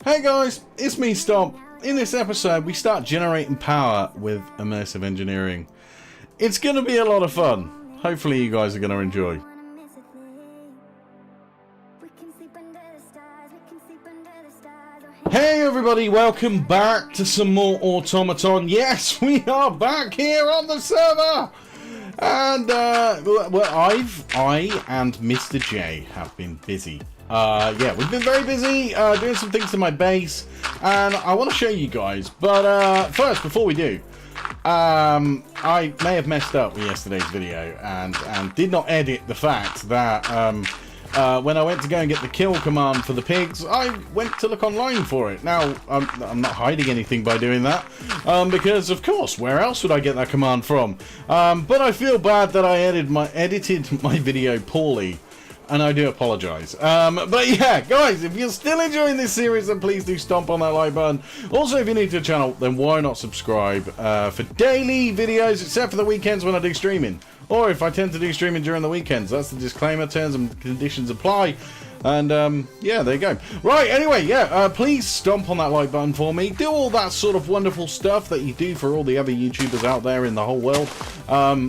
Hey guys, it's me Stomp. In this episode we start generating power with immersive engineering. It's going to be a lot of fun. Hopefully you guys are going to enjoy. Hey everybody, welcome back to some more Automaton. Yes, we are back here on the server! And, I and Mr. J have been busy. Yeah, we've been very busy doing some things to my base, and I want to show you guys. But first, before we do, I may have messed up with yesterday's video and did not edit the fact that when I went to go and get the kill command for the pigs, I went to look online for it. Now, I'm not hiding anything by doing that, because of course, where else would I get that command from? But I feel bad that I edited my video poorly. And I do apologise. But yeah, guys, if you're still enjoying this series, then please do stomp on that like button. Also, if you're new to the channel, then why not subscribe for daily videos, except for the weekends when I do streaming. Or if I tend to do streaming during the weekends. That's the disclaimer. Terms and conditions apply. And yeah, there you go. Right, anyway, yeah, please stomp on that like button for me. Do all that sort of wonderful stuff that you do for all the other YouTubers out there in the whole world.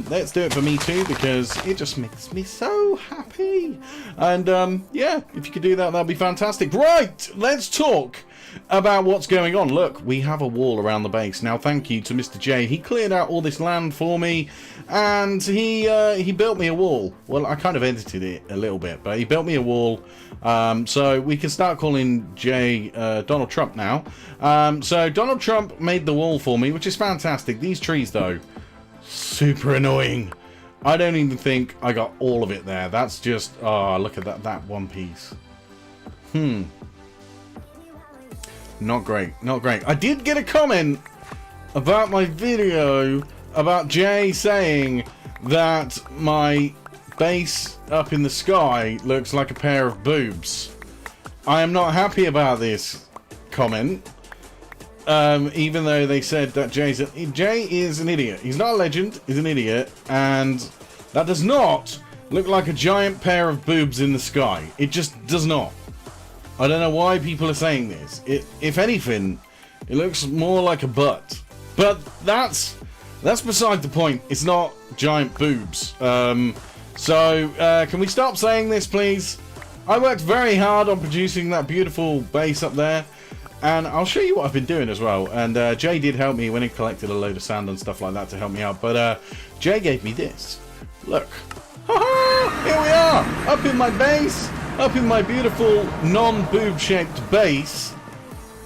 Let's do it for me too, because it just makes me so happy. And yeah, if you could do that, that'd be fantastic. Right, let's talk about what's going on. Look, we have a wall around the base. Now, thank you to Mr. J. He cleared out all this land for me, and he built me a wall. Well, I kind of edited it a little bit, but he built me a wall. So we can start calling J Donald Trump now. So Donald Trump made the wall for me, which is fantastic. These trees, though, super annoying. I don't even think I got all of it there. That's just, oh, look at that one piece. Not great, not great. I did get a comment about my video about Jay saying that my base up in the sky looks like a pair of boobs. I am not happy about this comment, even though they said that Jay is an idiot. He's not a legend, he's an idiot, and that does not look like a giant pair of boobs in the sky. It just does not. I don't know why people are saying this. If anything, it looks more like a butt. But that's beside the point. It's not giant boobs. So can we stop saying this, please? I worked very hard on producing that beautiful base up there, and I'll show you what I've been doing as well. And Jay did help me when he collected a load of sand and stuff like that to help me out. But Jay gave me this. Look. Ha-ha! Here we are, up in my base. Up in my beautiful non-boob shaped base,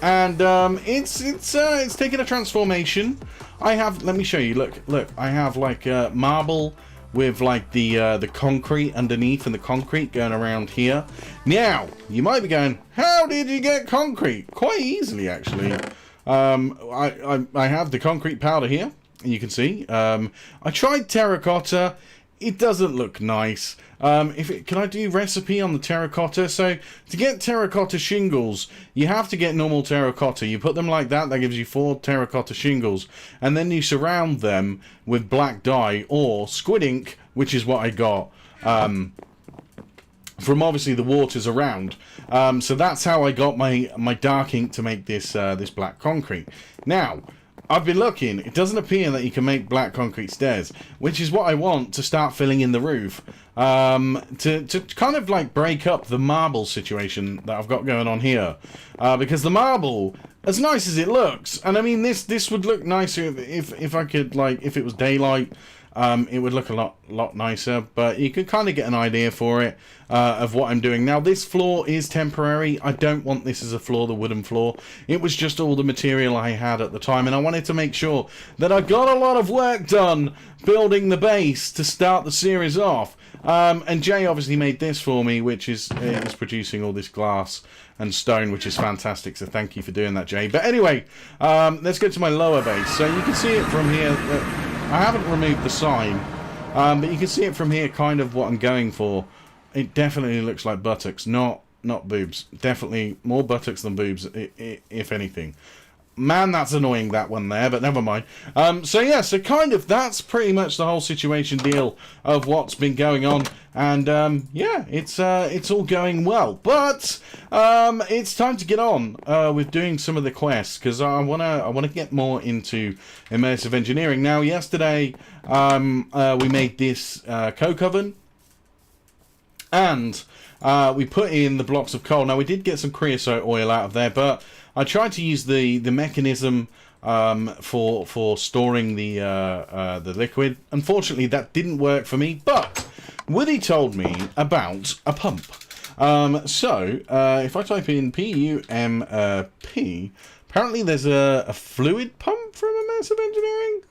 and it's taken a transformation. I have, let me show you. Look, I have like marble with like the concrete underneath, and the concrete going around here. Now you might be going, how did you get concrete? Quite easily, actually. I have the concrete powder here, and you can see. I tried terracotta. It doesn't look nice. Can I do recipe on the terracotta? So to get terracotta shingles, you have to get normal terracotta. You put them like that gives you 4 terracotta shingles, and then you surround them with black dye or squid ink, which is what I got from obviously the waters around. So that's how I got my dark ink to make this this black concrete. Now, I've been looking. It doesn't appear that you can make black concrete stairs, which is what I want to start filling in the roof, to kind of like break up the marble situation that I've got going on here, because the marble, as nice as it looks, and I mean this would look nicer if I could, like, if it was daylight. It would look a lot nicer, but you could kind of get an idea for it of what I'm doing. Now, this floor is temporary. I don't want this as a floor, the wooden floor. It was just all the material I had at the time, and I wanted to make sure that I got a lot of work done building the base to start the series off. And Jay obviously made this for me, which is producing all this glass and stone, which is fantastic, so thank you for doing that, Jay. But anyway, let's go to my lower base. So you can see it from here. I haven't removed the sign, but you can see it from here, kind of what I'm going for. It definitely looks like buttocks, not boobs. Definitely more buttocks than boobs, if anything. Man, that's annoying, that one there, but never mind. So yeah, so kind of, that's pretty much the whole situation deal of what's been going on. And yeah, it's all going well. But it's time to get on with doing some of the quests, because I wanna get more into immersive engineering. Now, yesterday we made this coke oven, and we put in the blocks of coal. Now, we did get some creosote oil out of there, but I tried to use the mechanism for storing the liquid. Unfortunately, that didn't work for me, but Woody told me about a pump. So if I type in PUMP, apparently there's a fluid pump from Immersive Engineering.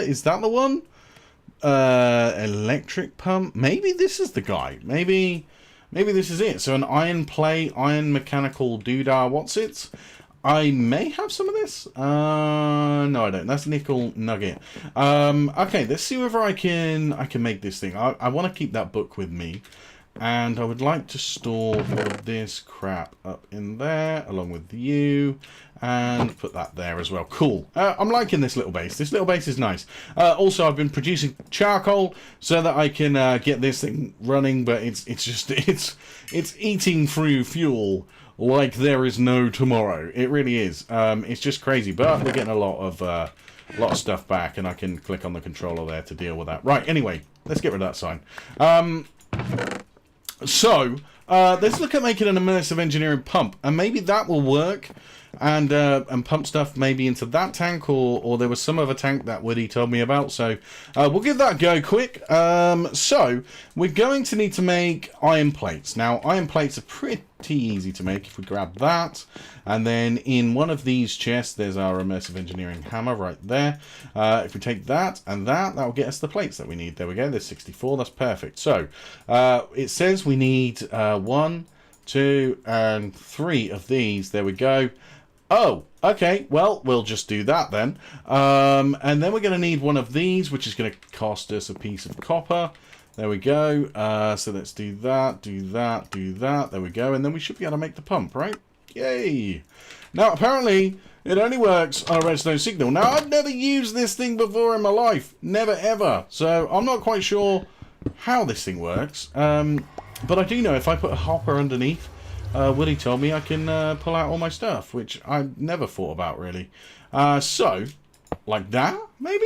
Is that the one? Electric pump? Maybe this is the guy. Maybe this is it. So an iron plate, iron mechanical doodah. What's it? I may have some of this. No, I don't. That's nickel nugget. Okay, let's see whether I can make this thing. I want to keep that book with me, and I would like to store all of this crap up in there along with you, and put that there as well. Cool. I'm liking this little base. This little base is nice. Also, I've been producing charcoal so that I can get this thing running, but it's eating through fuel like there is no tomorrow. It really is. It's just crazy, but we're getting a lot of stuff back, and I can click on the controller there to deal with that. Right. Anyway, let's get rid of that sign. So let's look at making an immersive engineering pump, and maybe that will work, and pump stuff maybe into that tank, or there was some other tank that Woody told me about. So we'll give that a go quick. So we're going to need to make iron plates. Now, iron plates are pretty easy to make. If we grab that, and then in one of these chests there's our immersive engineering hammer right there. If we take that and that will get us the plates that we need. There we go. There's 64. That's perfect. So it says we need 1, 2 and 3 of these. There we go. Oh, okay, well, we'll just do that then. And then we're going to need one of these, which is going to cost us a piece of copper. There we go. So let's do that, do that, do that. There we go. And then we should be able to make the pump, right? Yay. Now, apparently, it only works on a redstone signal. Now, I've never used this thing before in my life. Never, ever. So I'm not quite sure how this thing works. But I do know if I put a hopper underneath, Woody told me I can pull out all my stuff, which I never thought about, really. So, like that, maybe?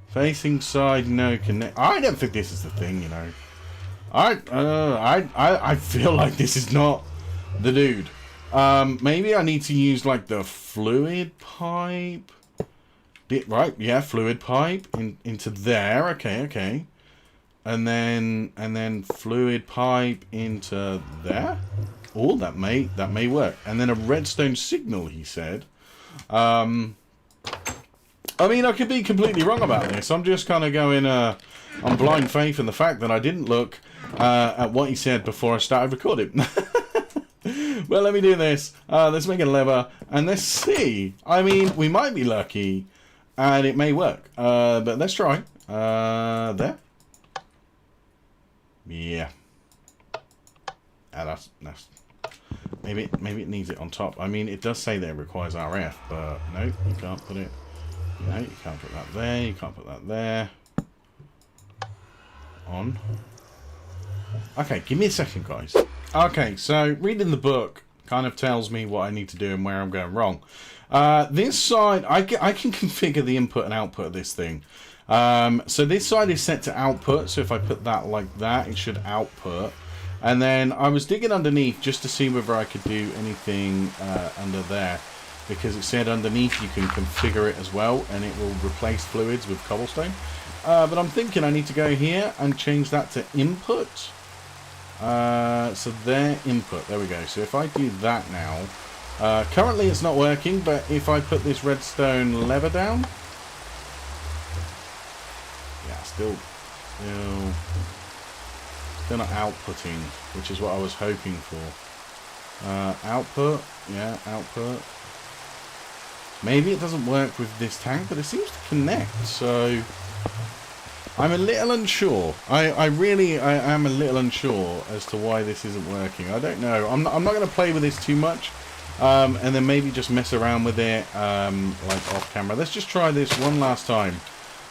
Facing side, no connect. I don't think this is the thing, you know. I feel like this is not the dude. Maybe I need to use, like, the fluid pipe. Right, yeah, fluid pipe into there. Okay. And then fluid pipe into there. Oh, that may work. And then a redstone signal, he said. I mean, I could be completely wrong about this. I'm just kind of going on blind faith in the fact that I didn't look at what he said before I started recording. Well, let me do this. Let's make a lever and let's see. I mean, we might be lucky and it may work. But let's try. There. Yeah. That's maybe it needs it on top. I mean, it does say that it requires RF, but no, you can't put it. No, you can't put that there. You can't put that there. On. Okay, give me a second, guys. Okay, so reading the book kind of tells me what I need to do and where I'm going wrong. This side, I can configure the input and output of this thing. So this side is set to output, so if I put that like that, it should output. And then I was digging underneath just to see whether I could do anything under there, because it said underneath you can configure it as well, and it will replace fluids with cobblestone. But I'm thinking I need to go here and change that to input. So there, input, there we go. So if I do that now, currently it's not working, but if I put this redstone lever down, yeah, still not outputting, which is what I was hoping for. Output, yeah, output. Maybe it doesn't work with this tank, but it seems to connect, so I'm a little unsure. I really am a little unsure as to why this isn't working. I don't know. I'm not going to play with this too much. and then maybe just mess around with it like off camera. Let's just try this one last time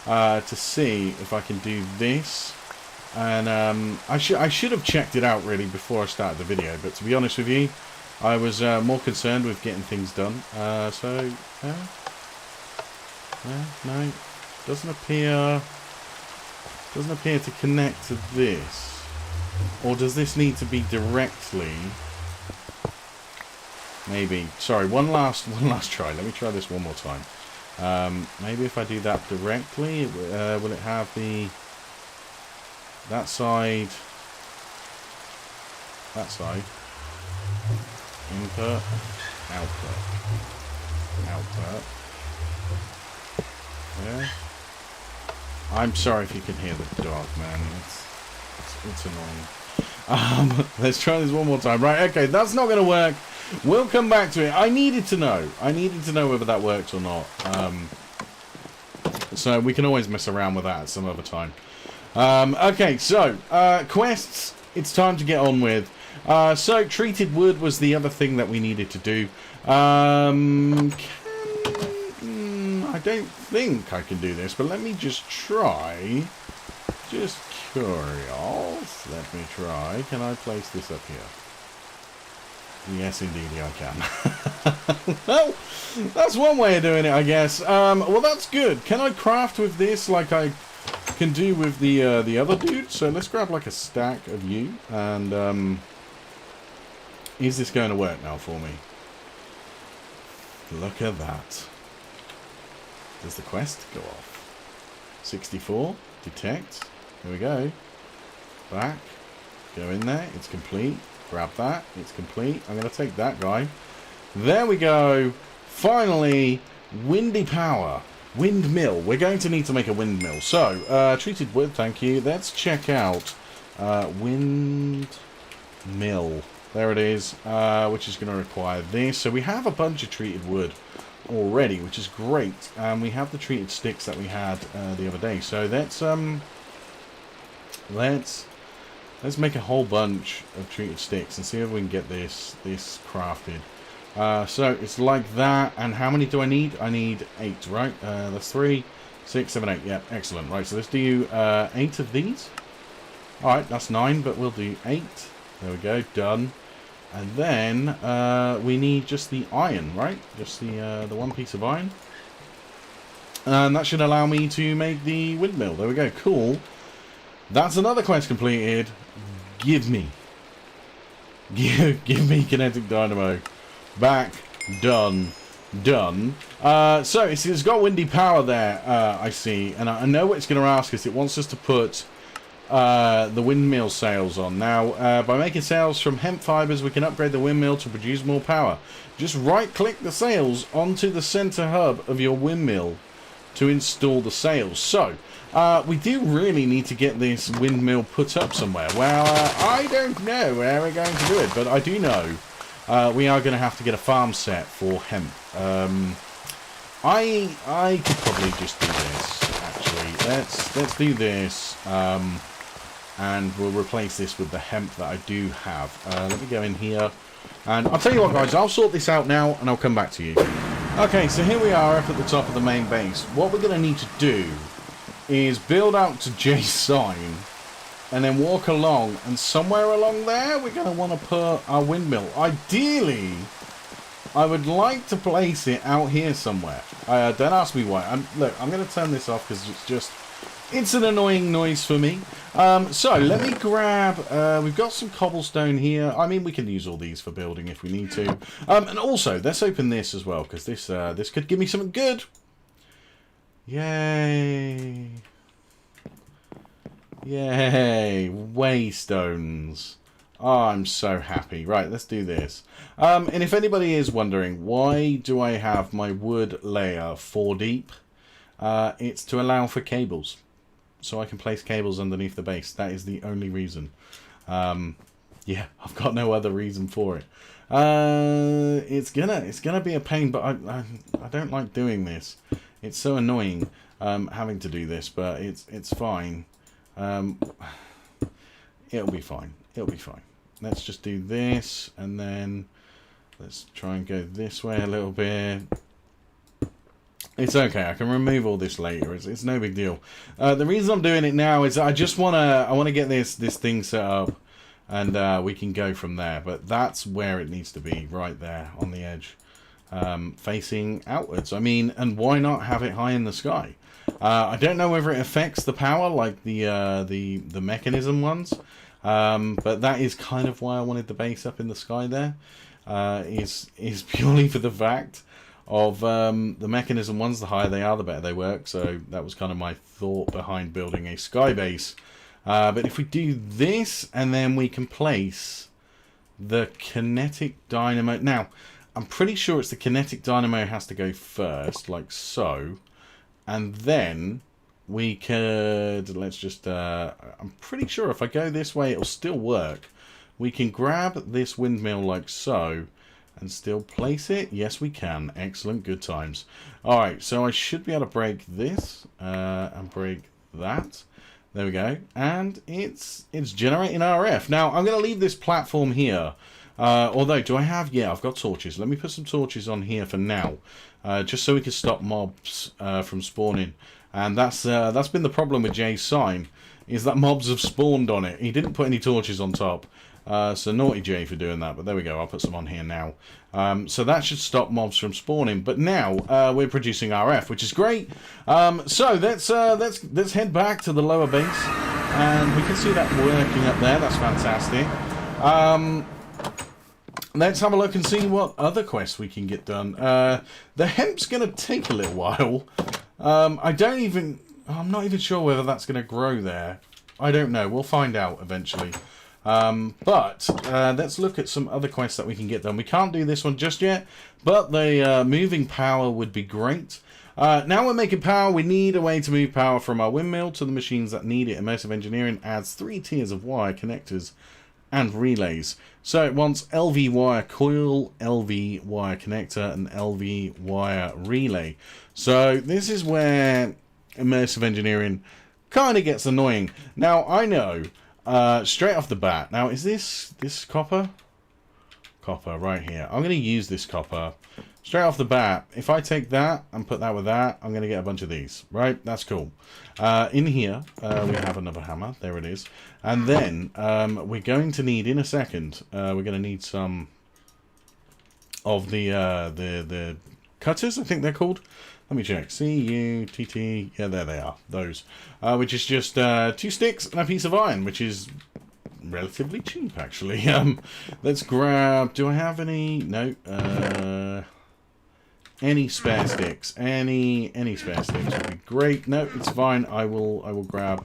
to see if I can do this. And I should have checked it out really before I started the video, but to be honest with you, I was more concerned with getting things done. No, doesn't appear to connect to this. Or does this need to be directly? Maybe. Sorry, one last try. Let me try this one more time. Maybe if I do that directly, will it have that side, input, output. Yeah. I'm sorry if you can hear the dog, man. It's annoying. Let's try this one more time. Right, okay, that's not going to work. We'll come back to it. I needed to know whether that works or not. So we can always mess around with that at some other time. Okay, so quests. It's time to get on with. So treated wood was the other thing that we needed to do. I don't think I can do this, but let me just try. Just curious. Let me try. Can I place this up here? Yes, indeed, I can. Well, that's one way of doing it, I guess. Well, that's good. Can I craft with this like I can do with the other dude? So let's grab like a stack of you, and is this going to work now for me? Look at that. Does the quest go off? 64. Detect. Here we go. Back. Go in there. It's complete. Grab that. It's complete. I'm going to take that guy. There we go. Finally, windy power. Windmill. We're going to need to make a windmill. So, treated wood, thank you. Let's check out windmill. There it is, which is going to require this. So we have a bunch of treated wood already, which is great. And we have the treated sticks that we had the other day. So let's make a whole bunch of treated sticks and see if we can get this crafted. So it's like that. And how many do I need? I need 8, right? That's 3, 6, 7, 8. Yeah, excellent. Right, so let's do 8 of these. Alright, that's 9, but we'll do 8. There we go, done. And then we need just the iron, right? Just the one piece of iron. And that should allow me to make the windmill. There we go, cool. That's another quest completed. Give me kinetic dynamo. Back. Done. So it's got windy power there, I see. And I know what it's going to ask us. It wants us to put the windmill sails on. Now, by making sails from hemp fibers, we can upgrade the windmill to produce more power. Just right-click the sails onto the center hub of your windmill to install the sails. So, we do really need to get this windmill put up somewhere. Well, I don't know where we're going to do it, but I do know we are going to have to get a farm set for hemp. I could probably just do this, actually. Let's do this, and we'll replace this with the hemp that I do have. Let me go in here, and I'll tell you what, guys, I'll sort this out now, and I'll come back to you. Okay, so here we are up at the top of the main base. What we're going to need to do is build out to J's sign and then walk along, and somewhere along there we're going to want to put our windmill. Ideally, I would like to place it out here somewhere. Don't ask me why. Look, I'm going to turn this off because it's an annoying noise for me. So let me grab, we've got some cobblestone here. I mean, we can use all these for building if we need to. And also, let's open this as well, because this could give me something good. Yay. Yay. Waystones. Oh, I'm so happy. Right, let's do this. And if anybody is wondering, why do I have my wood layer 4 deep? It's to allow for cables. So I can place cables underneath the base. That is the only reason. Yeah, I've got no other reason for it. It's gonna be a pain, but I don't like doing this. It's so annoying having to do this, but it's fine. It'll be fine. It'll be fine. Let's just do this, and then Let's try and go this way a little bit. It's okay. I can remove all this later. It's no big deal. The reason I'm doing it now is I just wanna get this thing set up, and we can go from there. But that's where it needs to be, right there on the edge, facing outwards. I mean, and why not have it high in the sky? I don't know whether it affects the power like the mechanism ones, but that is kind of why I wanted the base up in the sky there. Is purely for the fact of the mechanism ones, the higher they are, the better they work. So that was kind of my thought behind building a sky base. But if we do this, and then we can place the kinetic dynamo. Now, I'm pretty sure it's the kinetic dynamo has to go first, like so. And then we could, let's just, I'm pretty sure if I go this way, it'll still work. We can grab this windmill like so, and still place it. Yes, we can. Excellent. Good times. Alright, so I should be able to break this, and break that. There we go. And it's generating RF. Now, I'm going to leave this platform here. Although, do I have... Yeah, I've got torches. Let me put some torches on here for now. Just so we can stop mobs from spawning. And that's been the problem with Jay's sign, is that mobs have spawned on it. He didn't put any torches on top. So naughty Jay for doing that, but there we go. I'll put some on here now. So that should stop mobs from spawning. But now we're producing RF, which is great. So let's head back to the lower base, and we can see that working up there. That's fantastic. Let's have a look and see what other quests we can get done. The hemp's going to take a little while. I'm not even sure whether that's going to grow there. I don't know. We'll find out eventually. But let's look at some other quests that we can get done. We can't do this one just yet, but the moving power would be great. Now we're making power. We need a way to move power from our windmill to the machines that need it. Immersive engineering adds 3 tiers of wire connectors and relays. So it wants LV wire coil, LV wire connector, and LV wire relay. So this is where immersive engineering kind of gets annoying. Now I know straight off the bat. Now is this copper? Copper right here. I'm going to use this copper straight off the bat. If I take that and put that with that, I'm going to get a bunch of these. Right? That's cool. In here, we have another hammer. There it is. And then we're going to need, in a second, we're going to need some of the cutters, I think they're called. Let me check. C-U-T-T. Yeah, there they are. Those. Which is just 2 sticks and a piece of iron, which is relatively cheap, actually. Let's grab... Do I have any? No. Any spare sticks? Any spare sticks would be great. No, it's fine. I will grab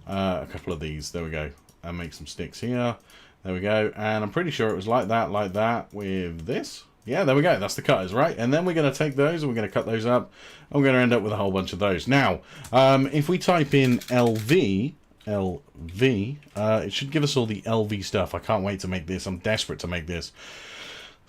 a couple of these. There we go. And make some sticks here. There we go. And I'm pretty sure it was like that with this. Yeah, there we go. That's the cutters, right? And then we're going to take those and we're going to cut those up. And we're going to end up with a whole bunch of those. Now, if we type in LV, it should give us all the LV stuff. I can't wait to make this. I'm desperate to make this.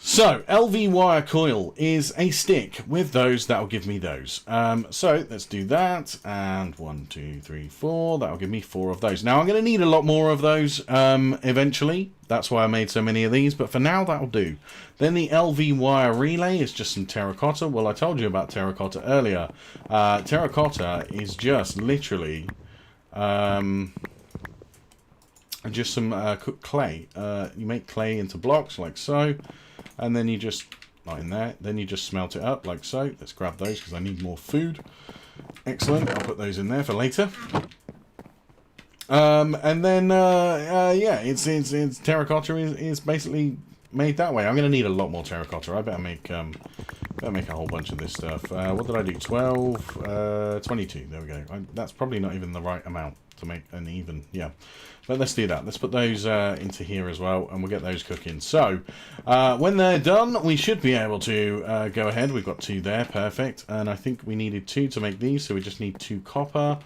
So, LV wire coil is a stick with those. That'll give me those. So, let's do that. And 1, 2, 3, 4. That'll give me 4 of those. Now, I'm going to need a lot more of those eventually. That's why I made so many of these. But for now, that'll do. Then the LV wire relay is just some terracotta. Well, I told you about terracotta earlier. Terracotta is just literally... just some cooked clay. You make clay into blocks like so. And then you just, not in there, then you just smelt it up like so. Let's grab those because I need more food. Excellent. I'll put those in there for later. And then, yeah, it's terracotta is basically made that way. I'm going to need a lot more terracotta. I better make a whole bunch of this stuff. What did I do? 12, 22. There we go. That's probably not even the right amount to make an even, yeah. But let's do that. Let's put those into here as well, and we'll get those cooking. So, when they're done, we should be able to go ahead. We've got 2 there, perfect. And I think we needed 2 to make these, so we just need 2 copper.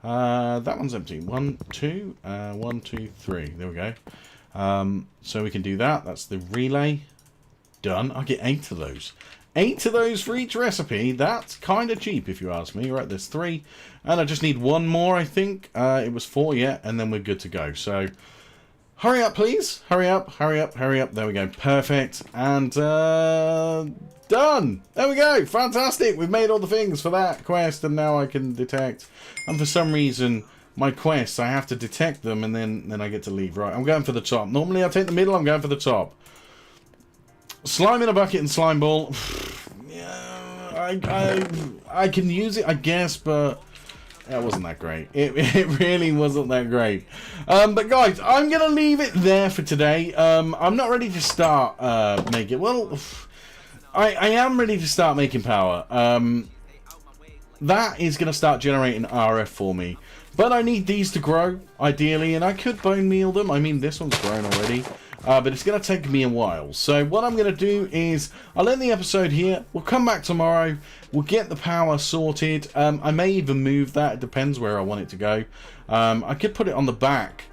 That one's empty. 1, 2, 1, 2, 3. There we go. So we can do that. That's the relay. Done. I get 8 of those. 8 of those for each recipe. That's kind of cheap, if you ask me. Right, there's 3. And I just need 1 more, I think. It was 4, yeah, and then we're good to go. So, Hurry up, please. Hurry up, hurry up, hurry up. There we go. Perfect. And, done. There we go. Fantastic. We've made all the things for that quest, and now I can detect. And for some reason, my quests, I have to detect them, and then I get to leave. Right, I'm going for the top. Normally, I take the middle. I'm going for the top. Slime in a bucket and slime ball. Yeah, I can use it, I guess, but that wasn't that great. It really wasn't that great. But guys, I'm gonna leave it there for today. I'm not ready to start making. Well, I am ready to start making power. That is gonna start generating RF for me. But I need these to grow, ideally, and I could bone meal them. I mean, this one's grown already. But it's going to take me a while. So what I'm going to do is, I'll end the episode here. We'll come back tomorrow. We'll get the power sorted. I may even move that. It depends where I want it to go. I could put it on the back.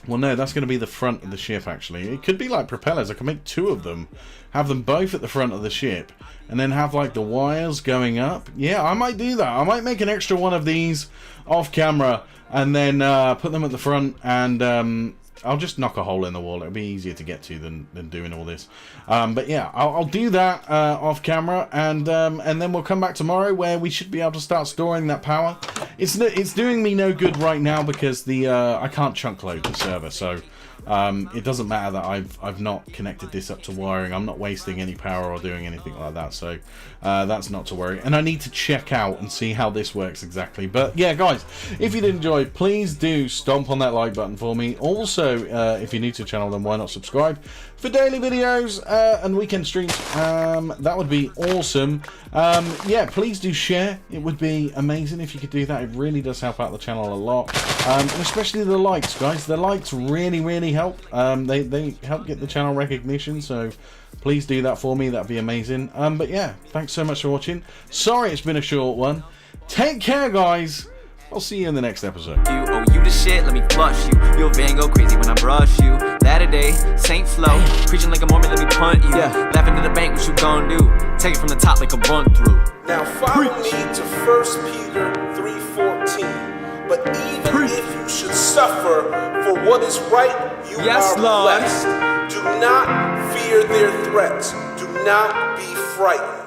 Well, no, that's going to be the front of the ship, actually. It could be like propellers. I can make 2 of them. Have them both at the front of the ship. And then have, like, the wires going up. Yeah, I might do that. I might make an extra one of these off camera. And then put them at the front. And I'll just knock a hole in the wall. It'll be easier to get to than doing all this. But yeah, I'll do that off camera, and then we'll come back tomorrow where we should be able to start storing that power. It's doing me no good right now because the I can't chunk load the server, so it doesn't matter that I've not connected this up to wiring. I'm not wasting any power or doing anything like that, so that's not to worry. And I need to check out and see how this works exactly. But yeah, guys, if you did enjoy, please do stomp on that like button for me. Also, if you're new to the channel, then why not subscribe for daily videos and weekend streams? That would be awesome. Yeah, please do share. It would be amazing if you could do that. It really does help out the channel a lot, and especially the likes, guys. The likes really help. They help get the channel recognition, so please do that for me. That'd be amazing. But yeah, thanks so much for watching. Sorry it's been a short one. Take care, guys. I'll see you in the next episode. You the shit, let me flush you. Your van go crazy when I brush you. Latter day, Saint flow. Preaching like a Mormon, let me punt you. Yeah. Laughing to the bank, what you gon' do? Take it from the top like a run through. Now follow me to 1 Peter 3:14. But even if you should suffer for what is right, you are blessed. Do not fear their threats. Do not be frightened.